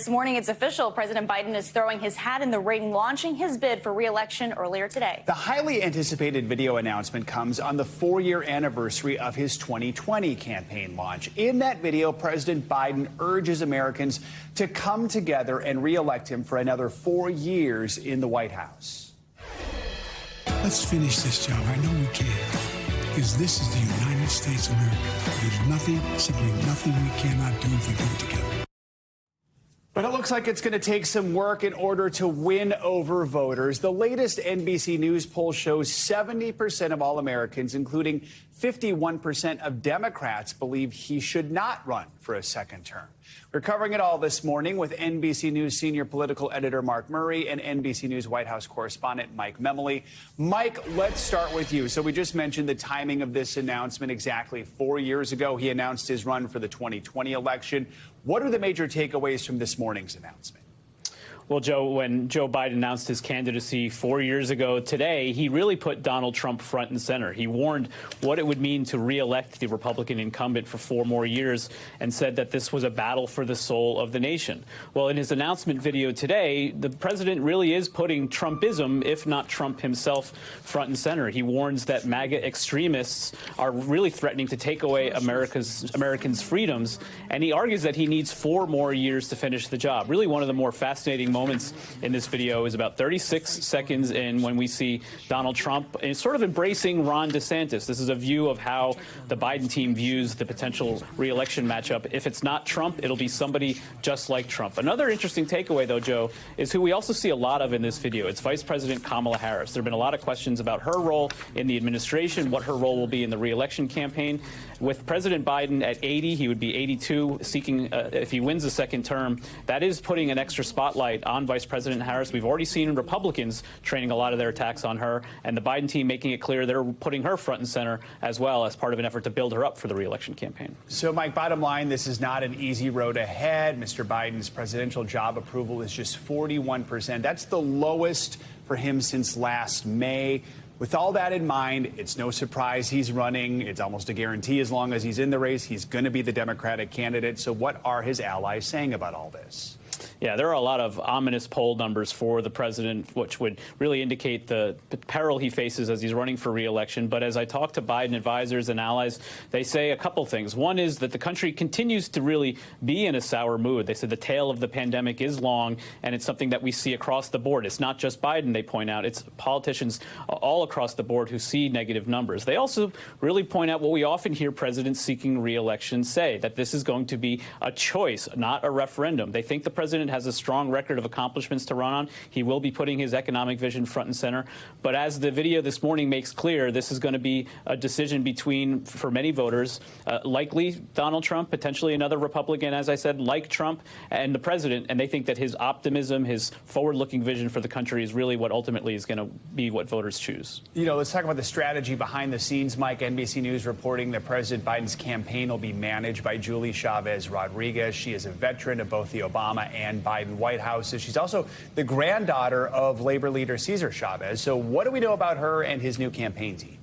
This morning, it's official. President Biden is throwing his hat in the ring, launching his bid for re-election earlier today. The highly anticipated video announcement comes on the 4-year anniversary of his 2020 campaign launch. In that video, President Biden urges Americans to come together and re-elect him for another 4 years in the White House. Let's finish this job. I know we can, because this is the United States of America. There's nothing, simply nothing we cannot do if we do it together. But it looks like it's going to take some work in order to win over voters. The latest NBC News poll shows 70% of all Americans, including 51% of Democrats, believe he should not run for a second term. We're covering it all this morning with NBC News senior political editor Mark Murray and NBC News White House correspondent Mike Memoli. Mike, let's start with you. So we just mentioned the timing of this announcement. Exactly 4 years ago, he announced his run for the 2020 election. What are the major takeaways from this morning's announcement? Well, Joe, when Joe Biden announced his candidacy 4 years ago today, he really put Donald Trump front and center. He warned what it would mean to re-elect the Republican incumbent for 4 more years and said that this was a battle for the soul of the nation. Well, in his announcement video today, the president really is putting Trumpism, if not Trump himself, front and center. He warns that MAGA extremists are really threatening to take away Americans' freedoms, and he argues that he needs 4 more years to finish the job. Really one of the more fascinating moments in this video is about 36 seconds in when we see Donald Trump sort of embracing Ron DeSantis. This is a view of how the Biden team views the potential re-election matchup. If it's not Trump, it'll be somebody just like Trump. Another interesting takeaway, though, Joe, is who we also see a lot of in this video. It's Vice President Kamala Harris. There have been a lot of questions about her role in the administration, what her role will be in the re-election campaign. With President Biden at 80, he would be 82, seeking, if he wins a second term, that is putting an extra spotlight on Vice President Harris. We've already seen Republicans training a lot of their attacks on her, and the Biden team making it clear they're putting her front and center as well as part of an effort to build her up for the re-election campaign. So, Mike, bottom line, this is not an easy road ahead. Mr. Biden's presidential job approval is just 41%. That's the lowest for him since last May. With all that in mind, it's no surprise he's running. It's almost a guarantee as long as he's in the race, he's going to be the Democratic candidate. So what are his allies saying about all this? Yeah, there are a lot of ominous poll numbers for the president, which would really indicate the peril he faces as he's running for re-election. But as I talk to Biden advisors and allies, they say a couple things. One is that the country continues to really be in a sour mood. They said the tail of the pandemic is long, and it's something that we see across the board. It's not just Biden, they point out. It's politicians all across the board who see negative numbers. They also really point out what we often hear presidents seeking re-election say, that this is going to be a choice, not a referendum. They think the president has a strong record of accomplishments to run on. He will be putting his economic vision front and center. But as the video this morning makes clear, this is going to be a decision between, for many voters, likely Donald Trump, potentially another Republican, as I said, like Trump, and the president. And they think that his optimism, his forward-looking vision for the country is really what ultimately is going to be what voters choose. You know, let's talk about the strategy behind the scenes, Mike. NBC News reporting that President Biden's campaign will be managed by Julie Chavez Rodriguez. She is a veteran of both the Obama and Biden White Houses. She's also the granddaughter of labor leader Cesar Chavez. So what do we know about her and his new campaign team?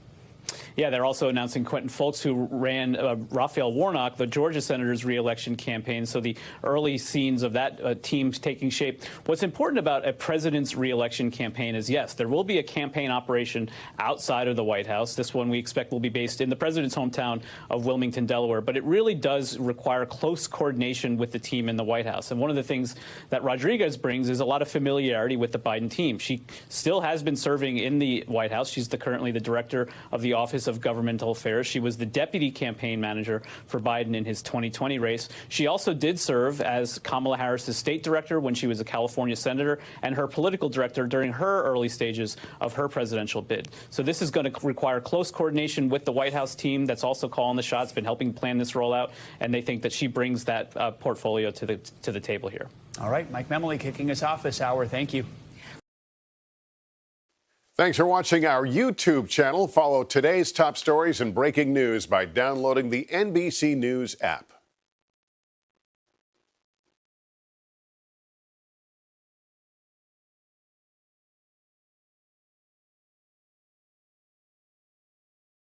Yeah, they're also announcing Quentin Fulks, who ran Raphael Warnock, the Georgia senator's re-election campaign. So the early scenes of that team taking shape. What's important about a president's re-election campaign is, yes, there will be a campaign operation outside of the White House. This one we expect will be based in the president's hometown of Wilmington, Delaware. But it really does require close coordination with the team in the White House. And one of the things that Rodriguez brings is a lot of familiarity with the Biden team. She still has been serving in the White House. She's currently the director of the Office of Governmental Affairs. She was the deputy campaign manager for Biden in his 2020 race. She also did serve as Kamala Harris's state director when she was a California senator and her political director during her early stages of her presidential bid. So this is going to require close coordination with the White House team that's also calling the shots, been helping plan this rollout, and they think that she brings that portfolio to the table here. All right, Mike Memoli kicking us off this hour. Thank you. Thanks for watching our YouTube channel. Follow today's top stories and breaking news by downloading the NBC News app.